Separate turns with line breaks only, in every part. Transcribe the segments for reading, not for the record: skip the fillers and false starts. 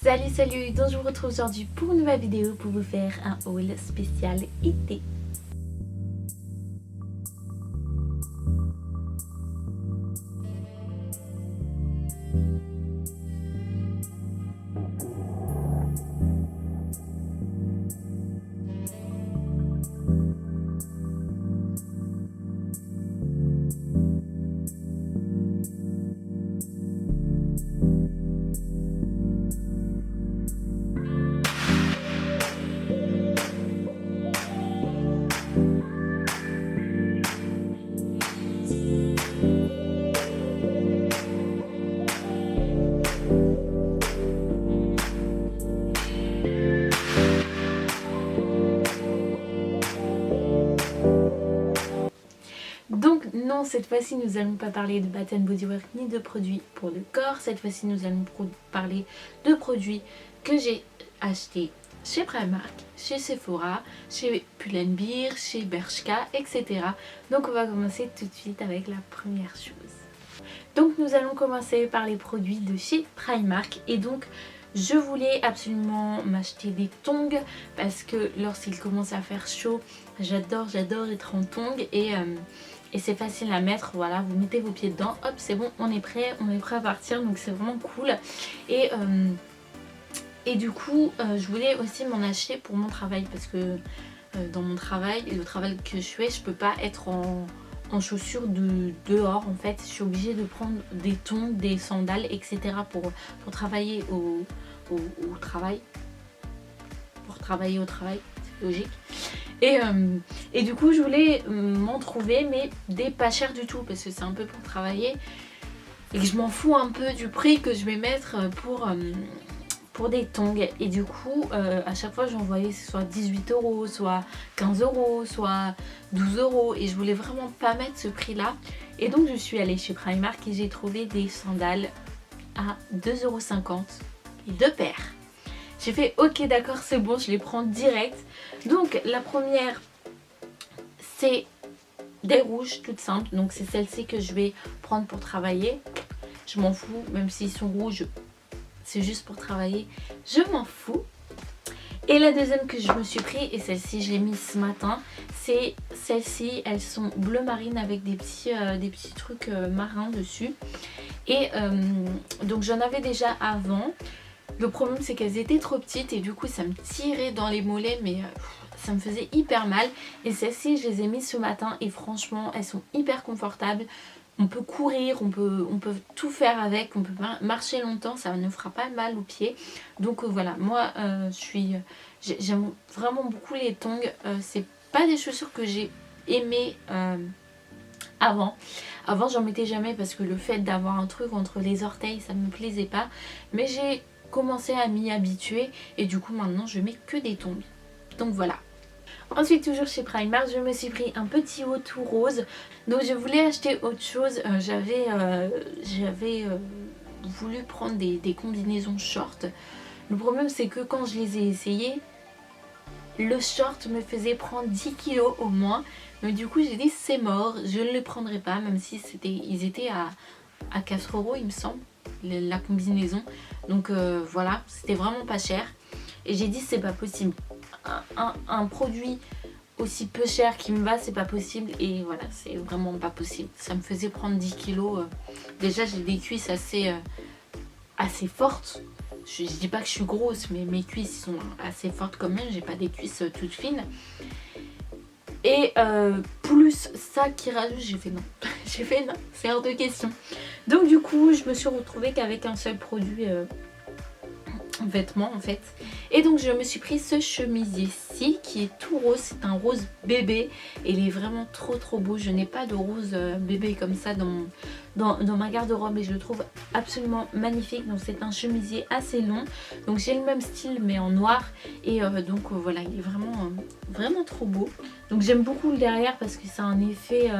Salut, donc je vous retrouve aujourd'hui pour une nouvelle vidéo pour vous faire un haul spécial été. Donc non, cette fois-ci nous allons pas parler de Bath Body Works ni de produits pour le corps. Cette fois-ci nous allons parler de produits que j'ai achetés chez Primark, chez Sephora, chez Pull&Bear, chez Bershka, etc. Donc on va commencer tout de suite avec la première chose. Donc nous allons commencer par les produits de chez Primark. Et donc je voulais absolument m'acheter des tongs parce que lorsqu'il commence à faire chaud, j'adore être en tongs et c'est facile à mettre. Voilà, vous mettez vos pieds dedans, hop, c'est bon, on est prêt à partir, donc c'est vraiment cool. Et du coup je voulais aussi m'en acheter pour mon travail parce que dans mon travail, le travail que je fais, je peux pas être en chaussures dehors en fait. Je suis obligée de prendre des tongs, des sandales, etc. pour travailler au travail. Pour travailler au travail, c'est logique. Et du coup je voulais m'en trouver, mais des pas chers du tout parce que c'est un peu pour travailler et que je m'en fous un peu du prix que je vais mettre pour des tongs. Et du coup à chaque fois j'en voyais soit 18 €, soit 15 €, soit 12 € et je voulais vraiment pas mettre ce prix là. Et donc je suis allée chez Primark et j'ai trouvé des sandales à 2,50 € et deux paires. J'ai fait ok, d'accord, c'est bon, je les prends direct. Donc la première, c'est des rouges toutes simples. Donc c'est celle-ci que je vais prendre pour travailler. Je m'en fous, même s'ils sont rouges, c'est juste pour travailler, je m'en fous. Et la deuxième que je me suis pris, et celle-ci je l'ai mise ce matin, c'est celle-ci. Elles sont bleu marine avec des petits trucs marins dessus. Et donc j'en avais déjà avant. Le problème c'est qu'elles étaient trop petites et du coup ça me tirait dans les mollets, mais ça me faisait hyper mal. Et celles-ci je les ai mises ce matin et franchement elles sont hyper confortables. On peut courir, on peut tout faire avec, on peut marcher longtemps, ça ne fera pas mal aux pieds. Donc voilà, moi j'aime vraiment beaucoup les tongs. C'est pas des chaussures que j'ai aimées avant j'en mettais jamais parce que le fait d'avoir un truc entre les orteils ça me plaisait pas. Mais j'ai commencé à m'y habituer et du coup maintenant je mets que des tongs. Donc voilà. Ensuite toujours chez Primark, je me suis pris un petit haut tout rose. Donc je voulais acheter autre chose. J'avais voulu prendre des combinaisons short. Le problème c'est que quand je les ai essayées, le short me faisait prendre 10 kilos au moins. Mais du coup j'ai dit c'est mort, je ne les prendrai pas, même si ils étaient à 4 € il me semble, la combinaison. Donc voilà, c'était vraiment pas cher. Et j'ai dit c'est pas possible. Un produit aussi peu cher qui me va, c'est pas possible. Et voilà, c'est vraiment pas possible. Ça me faisait prendre 10 kilos. Déjà j'ai des cuisses assez fortes. Je dis pas que je suis grosse, mais mes cuisses sont assez fortes quand même. J'ai pas des cuisses toutes fines. Et plus ça qui rajoute, j'ai fait non. J'ai fait non, c'est hors de question. Donc du coup je me suis retrouvée qu'avec un seul produit vêtements en fait. Et donc je me suis pris ce chemisier-ci qui est tout rose. C'est un rose bébé et il est vraiment trop beau. Je n'ai pas de rose bébé comme ça dans ma garde-robe et je le trouve absolument magnifique. Donc c'est un chemisier assez long. Donc j'ai le même style mais en noir. Et donc voilà, il est vraiment trop beau. Donc j'aime beaucoup le derrière parce que ça a un effet...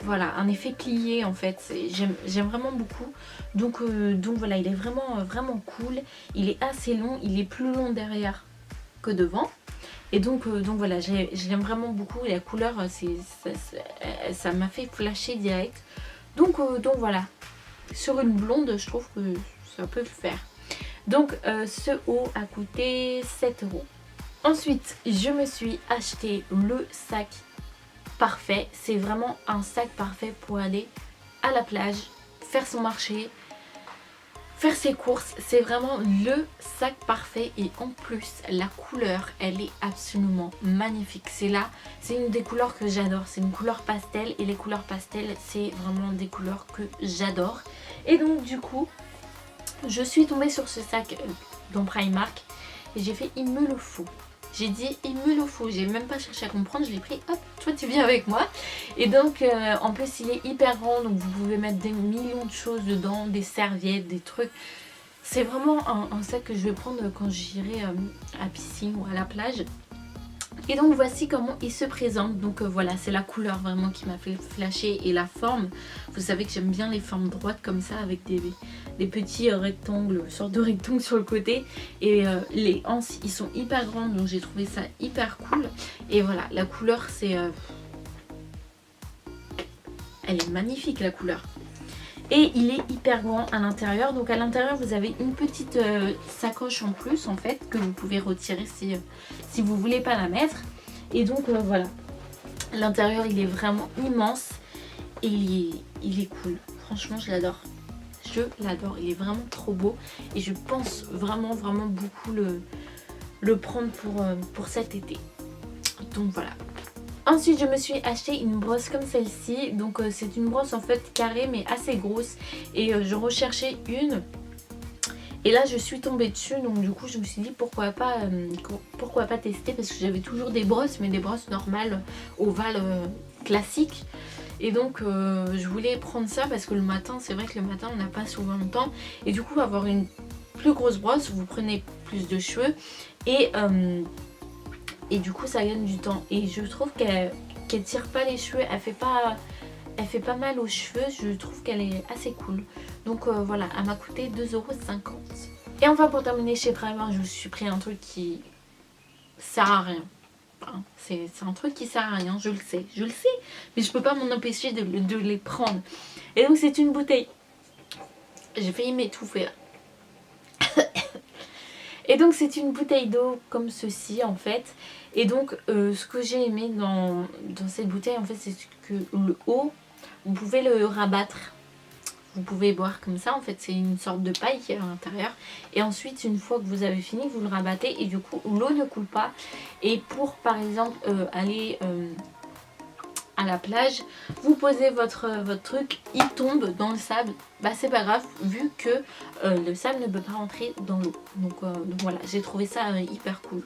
voilà, un effet plié en fait, j'aime vraiment beaucoup. Donc voilà, il est vraiment cool. Il est assez long, il est plus long derrière que devant. Et donc voilà, j'aime vraiment beaucoup. Et la couleur, ça m'a fait flasher direct. Donc voilà, sur une blonde, je trouve que ça peut le faire. Donc ce haut a coûté 7 euros. Ensuite, je me suis acheté le sac parfait. C'est vraiment un sac parfait pour aller à la plage, faire son marché, faire ses courses. C'est vraiment le sac parfait et en plus la couleur elle est absolument magnifique. C'est une des couleurs que j'adore, c'est une couleur pastel et les couleurs pastel c'est vraiment des couleurs que j'adore. Et donc du coup je suis tombée sur ce sac dans Primark et j'ai fait il me le faut. J'ai dit il me le faut, j'ai même pas cherché à comprendre, je l'ai pris, hop, toi tu viens avec moi. Et donc en plus il est hyper grand, donc vous pouvez mettre des millions de choses dedans, des serviettes, des trucs. C'est vraiment un sac que je vais prendre quand j'irai à piscine ou à la plage. Et donc voici comment il se présente. Donc voilà, c'est la couleur vraiment qui m'a fait flasher et la forme. Vous savez que j'aime bien les formes droites comme ça avec des petits rectangles, sorte de rectangles sur le côté. Et les anses ils sont hyper grandes, donc j'ai trouvé ça hyper cool. Et voilà, la couleur c'est... Elle est magnifique la couleur. Et il est hyper grand à l'intérieur. Donc à l'intérieur vous avez une petite sacoche en plus en fait que vous pouvez retirer si vous voulez pas la mettre. Et donc voilà. L'intérieur il est vraiment immense. Et il est cool. Franchement je l'adore. Je l'adore. Il est vraiment trop beau. Et je pense vraiment beaucoup le prendre pour cet été. Donc voilà. Ensuite je me suis acheté une brosse comme celle-ci. Donc c'est une brosse en fait carrée mais assez grosse. Et je recherchais une. Et là je suis tombée dessus. Donc du coup je me suis dit pourquoi pas tester. Parce que j'avais toujours des brosses, mais des brosses normales, ovales, classiques. Et donc je voulais prendre ça parce que le matin, c'est vrai que le matin on n'a pas souvent le temps. Et du coup avoir une plus grosse brosse, vous prenez plus de cheveux. Et du coup ça gagne du temps. Et je trouve qu'elle tire pas les cheveux, elle fait pas mal aux cheveux. Je trouve qu'elle est assez cool. Donc voilà, elle m'a coûté 2,50 €. Et enfin pour terminer chez Primark, je me suis pris un truc qui sert à rien. Enfin, c'est un truc qui sert à rien, je le sais. Mais je peux pas m'en empêcher de les prendre. Et donc c'est une bouteille. J'ai failli m'étouffer là. Et donc c'est une bouteille d'eau comme ceci en fait. Et donc ce que j'ai aimé dans cette bouteille en fait, c'est que le haut, vous pouvez le rabattre. Vous pouvez boire comme ça en fait, c'est une sorte de paille qui est à l'intérieur. Et ensuite une fois que vous avez fini, vous le rabattez et du coup l'eau ne coule pas. Et pour par exemple aller... à la plage, vous posez votre truc, il tombe dans le sable, bah c'est pas grave vu que le sable ne peut pas rentrer dans l'eau. Donc voilà, j'ai trouvé ça hyper cool.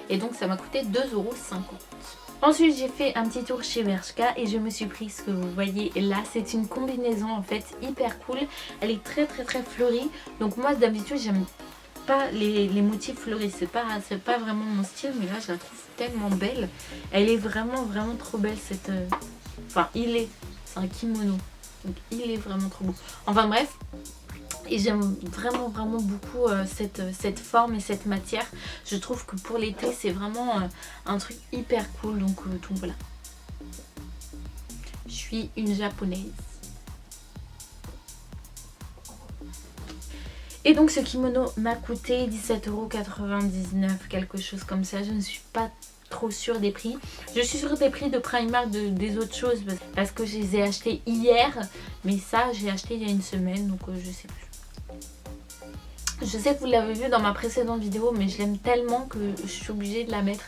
Et donc ça m'a coûté 2,50 €. Ensuite j'ai fait un petit tour chez Bershka et je me suis pris ce que vous voyez là. C'est une combinaison en fait hyper cool. Elle est très fleurie. Donc moi d'habitude j'aime pas les motifs fleuris, c'est pas vraiment mon style, mais là je la trouve tellement belle. Elle est vraiment trop belle cette... Enfin c'est un kimono, donc il est vraiment trop beau. Enfin bref, et j'aime vraiment beaucoup cette forme et cette matière. Je trouve que pour l'été c'est vraiment un truc hyper cool, donc voilà. Je suis une japonaise. Et donc ce kimono m'a coûté 17,99 €, quelque chose comme ça. Je ne suis pas trop sûre des prix. Je suis sûre des prix de Primark des autres choses parce que je les ai achetés hier. Mais ça j'ai acheté il y a une semaine, donc je sais plus. Je sais que vous l'avez vu dans ma précédente vidéo, mais je l'aime tellement que je suis obligée de la mettre.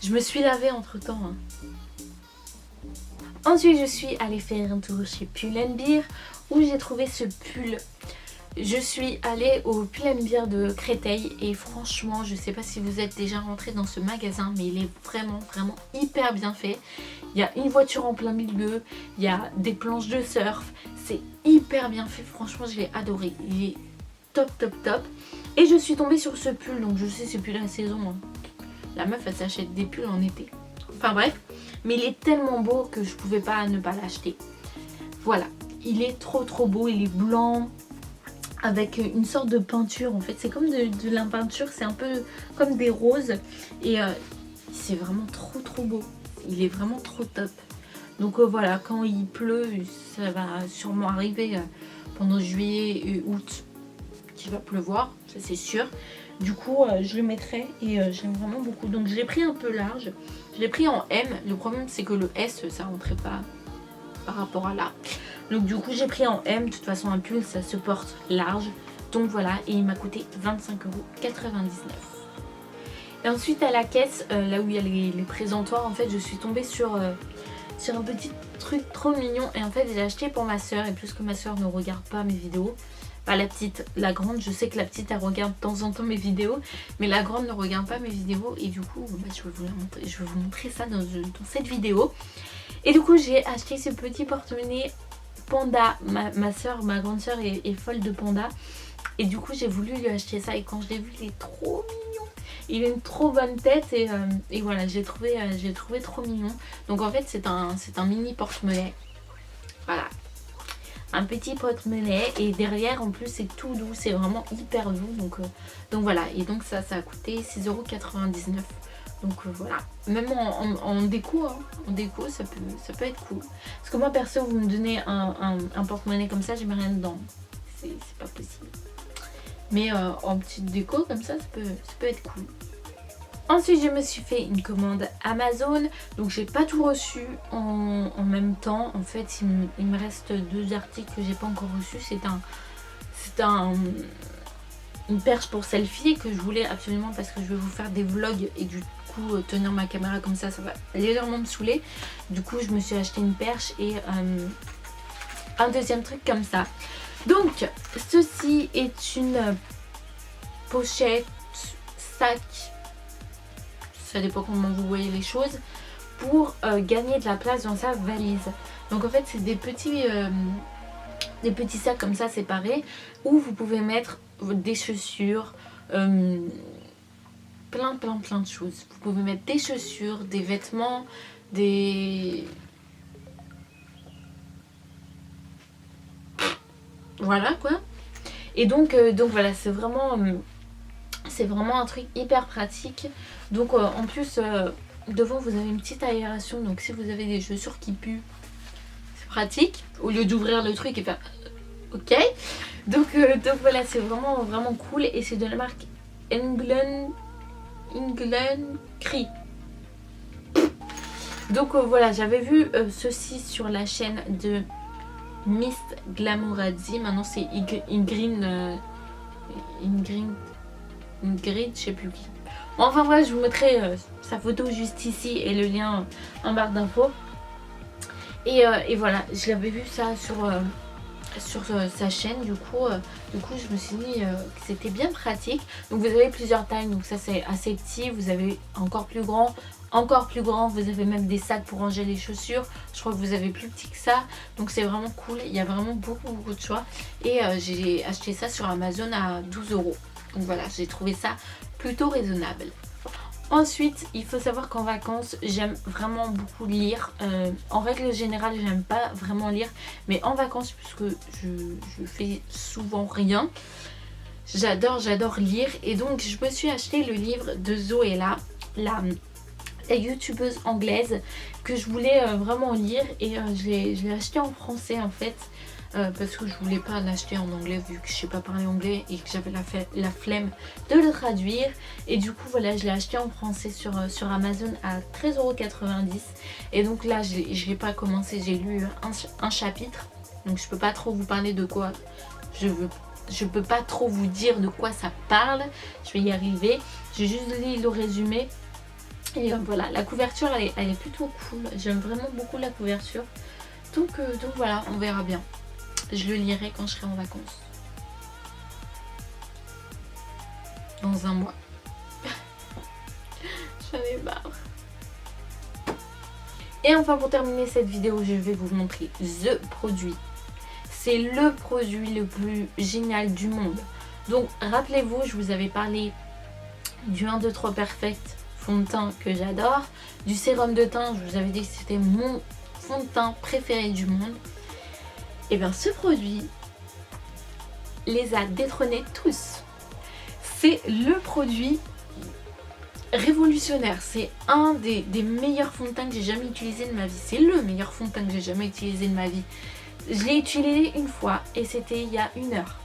Je me suis lavée entre temps. Hein. Ensuite je suis allée faire un tour chez Pull&Bear où j'ai trouvé ce pull. Je suis allée au Pull&Bear de Créteil et franchement je sais pas si vous êtes déjà rentré dans ce magasin, mais il est vraiment hyper bien fait. Il y a une voiture en plein milieu, il y a des planches de surf, c'est hyper bien fait, franchement je l'ai adoré, il est top. Et je suis tombée sur ce pull, donc je sais c'est plus la saison, hein. La meuf elle s'achète des pulls en été. Enfin bref, mais il est tellement beau que je pouvais pas ne pas l'acheter. Voilà, il est trop beau, il est blanc avec une sorte de peinture en fait, c'est comme de la peinture, c'est un peu comme des roses et c'est vraiment trop beau, il est vraiment trop top. Donc voilà, quand il pleut, ça va sûrement arriver pendant juillet et août qu'il va pleuvoir, ça c'est sûr. Du coup je le mettrai et j'aime vraiment beaucoup. Donc je l'ai pris un peu large, je l'ai pris en M. Le problème c'est que le S ça rentrait pas par rapport à là. Donc du coup j'ai pris en M. De toute façon un pull ça se porte large. Donc voilà, et il m'a coûté 25,99 €. Et ensuite à la caisse, là où il y a les présentoirs, en fait je suis tombée sur un petit truc trop mignon. Et en fait j'ai acheté pour ma soeur. Et puisque ma soeur ne regarde pas mes vidéos, pas la petite, la grande, je sais que la petite elle regarde de temps en temps mes vidéos, mais la grande ne regarde pas mes vidéos. Et du coup je vais vous montrer ça dans cette vidéo. Et du coup j'ai acheté ce petit porte-monnaie panda. Ma soeur, ma grande soeur est folle de panda. Et du coup j'ai voulu lui acheter ça. Et quand je l'ai vu, il est trop mignon. Il a une trop bonne tête. Et voilà, j'ai trouvé trop mignon. Donc en fait c'est un mini porte-monnaie. Voilà, un petit porte-monnaie. Et derrière en plus c'est tout doux, c'est vraiment hyper doux. Donc voilà, et donc ça a coûté 6,99 €. Donc voilà, même en déco, hein, en déco ça peut être cool. Parce que moi perso, vous me donnez un porte-monnaie comme ça, j'ai rien dedans. C'est pas possible. Mais en petite déco comme ça peut être cool. Ensuite je me suis fait une commande Amazon. Donc j'ai pas tout reçu en même temps. En fait il me reste 2 articles que j'ai pas encore reçus. C'est une perche pour selfie que je voulais absolument parce que je vais vous faire des vlogs. Et du coup tenir ma caméra comme ça va légèrement me saouler. Du coup je me suis acheté une perche et un deuxième truc comme ça. Donc ceci est une pochette, sac, ça dépend comment vous voyez les choses, pour gagner de la place dans sa valise. Donc en fait c'est des petits sacs comme ça séparés où vous pouvez mettre des chaussures, plein de choses. Vous pouvez mettre des chaussures, des vêtements, des... Voilà quoi. Et donc voilà, c'est vraiment un truc hyper pratique. Donc en plus devant vous avez une petite aération. Donc si vous avez des chaussures qui puent, c'est pratique. Au lieu d'ouvrir le truc et faire ok. Donc voilà, c'est vraiment cool. Et c'est de la marque England Cree. Donc voilà, j'avais vu ceci sur la chaîne de Miss Glamourazzi. Maintenant c'est Ingrid, je sais plus qui. Enfin bref, je vous mettrai sa photo juste ici et le lien en barre d'infos. Et voilà, je l'avais vu ça sur sa chaîne. Du coup je me suis dit que c'était bien pratique. Donc vous avez plusieurs tailles. Donc ça c'est assez petit. Vous avez encore plus grand. Vous avez même des sacs pour ranger les chaussures. Je crois que vous avez plus petit que ça. Donc c'est vraiment cool. Il y a vraiment beaucoup de choix. Et j'ai acheté ça sur Amazon à 12 €. Donc voilà, j'ai trouvé ça plutôt raisonnable. Ensuite, il faut savoir qu'en vacances, j'aime vraiment beaucoup lire. En règle générale, j'aime pas vraiment lire. Mais en vacances, puisque je fais souvent rien, j'adore lire. Et donc, je me suis acheté le livre de Zoéla, la youtubeuse anglaise, que je voulais vraiment lire. Et je l'ai acheté en français en fait. Parce que je voulais pas l'acheter en anglais vu que je sais pas parler anglais et que j'avais la flemme de le traduire. Et du coup voilà, je l'ai acheté en français sur Amazon à 13,90 €. Et donc là je l'ai pas commencé, j'ai lu un chapitre. Donc je peux pas trop vous parler de quoi je peux pas trop vous dire de quoi ça parle. Je vais y arriver. J'ai juste lu le résumé. Et voilà, la couverture elle est plutôt cool. J'aime vraiment beaucoup la couverture. Donc voilà, on verra bien. Je le lirai quand je serai en vacances. Dans un mois. J'en ai marre. Et enfin pour terminer cette vidéo, je vais vous montrer The produit. C'est le produit le plus génial du monde. Donc rappelez-vous, je vous avais parlé du 1, 2, 3 Perfect fond de teint que j'adore. Du sérum de teint, je vous avais dit que c'était mon fond de teint préféré du monde. Et bien ce produit les a détrônés tous. C'est le produit révolutionnaire. C'est un des meilleurs fonds de teint que j'ai jamais utilisé de ma vie. C'est le meilleur fond de teint que j'ai jamais utilisé de ma vie. Je l'ai utilisé une fois et c'était il y a 1 heure.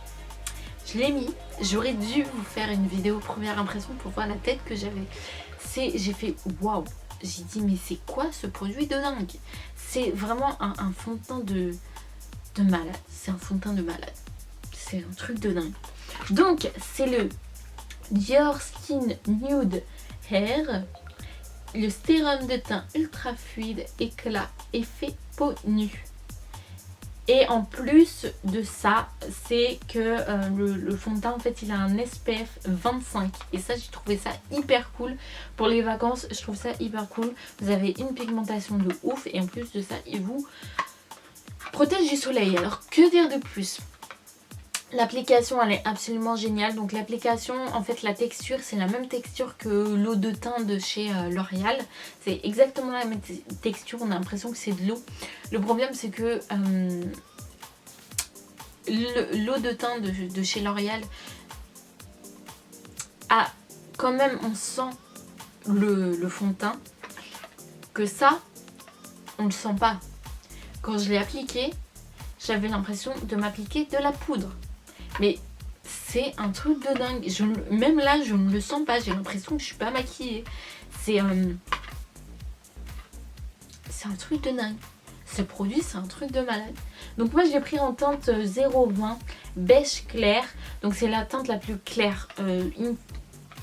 Je l'ai mis, j'aurais dû vous faire une vidéo première impression pour voir la tête que j'avais. J'ai fait waouh, j'ai dit mais c'est quoi ce produit de dingue. C'est vraiment un fond de teint de malade, c'est un fond de teint de malade. C'est un truc de dingue. Donc c'est le Dior Skin Nude Hair, le sérum de teint ultra fluide, éclat, effet peau nue. Et en plus de ça, c'est que le fond de teint, en fait, il a un SPF 25. Et ça, j'ai trouvé ça hyper cool. Pour les vacances, je trouve ça hyper cool. Vous avez une pigmentation de ouf. Et en plus de ça, il vous protège du soleil. Alors, que dire de plus ? L'application, elle est absolument géniale. Donc l'application, en fait, la texture, c'est la même texture que l'eau de teint de chez L'Oréal. C'est exactement la même texture. On a l'impression que c'est de l'eau. Le problème, c'est que l'eau de teint de chez L'Oréal a quand même, on sent le fond de teint. Que ça, on ne le sent pas. Quand je l'ai appliqué, j'avais l'impression de m'appliquer de la poudre. Mais c'est un truc de dingue. Même là, je ne le sens pas. J'ai l'impression que je suis pas maquillée. C'est un truc de dingue. Ce produit, c'est un truc de malade. Donc moi, je l'ai pris en teinte 0,20 beige clair. Donc c'est la teinte la plus claire.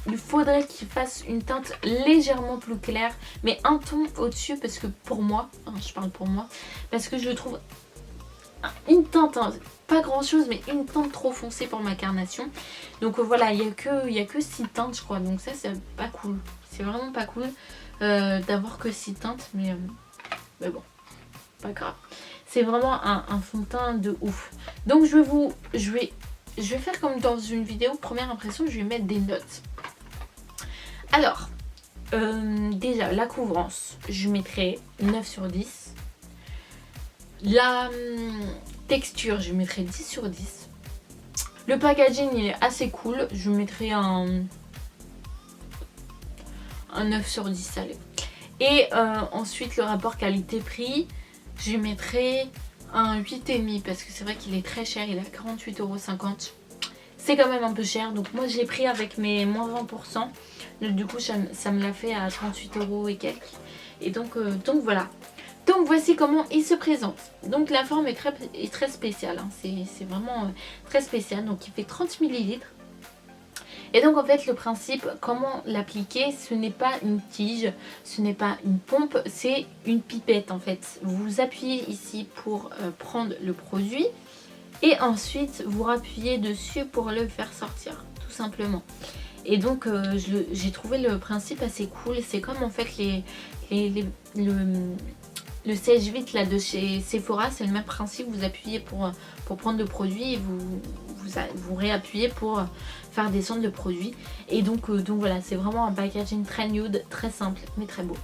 Il faudrait qu'il fasse une teinte légèrement plus claire. Mais un ton au-dessus parce que pour moi, je parle pour moi, parce que je trouve une teinte, pas grand chose, mais une teinte trop foncée pour ma carnation. Donc voilà, il y a que 6 teintes, je crois. Donc ça, c'est pas cool. C'est vraiment pas cool d'avoir que 6 teintes. Mais bon, pas grave. C'est vraiment un fond de teint de ouf. Donc je vais faire comme dans une vidéo première impression. Je vais mettre des notes. Alors, déjà, la couvrance, je mettrai 9 sur 10. La texture, je mettrai 10 sur 10. Le packaging, il est assez cool. Je mettrai un 9 sur 10, allez. Et ensuite, le rapport qualité-prix, je mettrai un 8,5 parce que c'est vrai qu'il est très cher. Il est à 48,50 €. C'est quand même un peu cher. Donc moi, je l'ai pris avec mes moins 20%. Du coup, ça me l'a fait à 38 € et quelques. Et donc voilà. Donc voici comment il se présente. Donc la forme est très spéciale. Hein. C'est vraiment très spécial. Donc il fait 30 ml. Et donc en fait le principe, comment l'appliquer, ce n'est pas une tige, ce n'est pas une pompe, c'est une pipette en fait. Vous appuyez ici pour prendre le produit. Et ensuite vous rappuyez dessus pour le faire sortir. Tout simplement. Et donc j'ai trouvé le principe assez cool. C'est comme en fait le sèche-vite là de chez Sephora, c'est le même principe. Vous appuyez pour prendre le produit et vous réappuyez pour faire descendre le produit. Et donc voilà, c'est vraiment un packaging très nude, très simple mais très beau.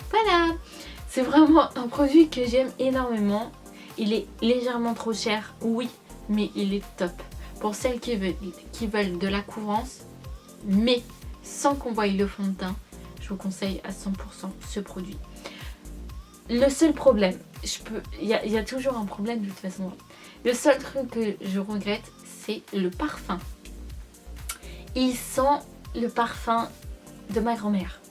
Voilà, c'est vraiment un produit que j'aime énormément. Il est légèrement trop cher, oui, mais il est top. Pour celles qui veulent de la couvrance, mais sans qu'on voie le fond de teint, je vous conseille à 100% ce produit. Le seul problème, il y a toujours un problème de toute façon. Le seul truc que je regrette, c'est le parfum. Il sent le parfum de ma grand-mère.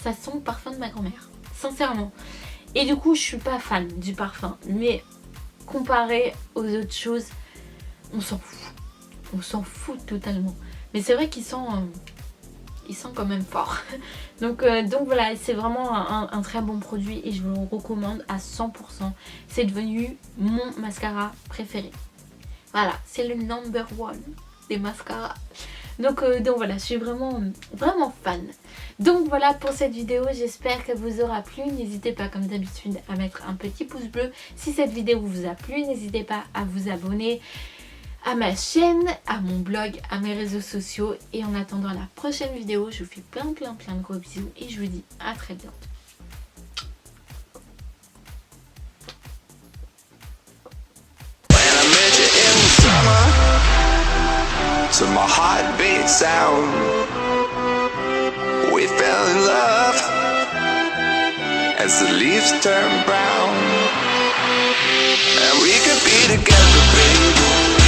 Ça sent le parfum de ma grand-mère, sincèrement. Et du coup, je suis pas fan du parfum. Mais comparé aux autres choses, on s'en fout. On s'en fout totalement. Mais c'est vrai qu'il sent quand même fort. Donc voilà, c'est vraiment un très bon produit et je vous le recommande à 100%. C'est devenu mon mascara préféré. Voilà, c'est le number one des mascaras. Donc voilà, je suis vraiment fan. Donc voilà pour cette vidéo, j'espère qu'elle vous aura plu. N'hésitez pas comme d'habitude à mettre un petit pouce bleu. Si cette vidéo vous a plu, n'hésitez pas à vous abonner à ma chaîne, à mon blog, à mes réseaux sociaux. Et en attendant la prochaine vidéo, je vous fais plein de gros bisous et je vous dis à très bientôt.
To my heartbeat sound, we fell in love as the leaves turn brown. And we could be together, baby.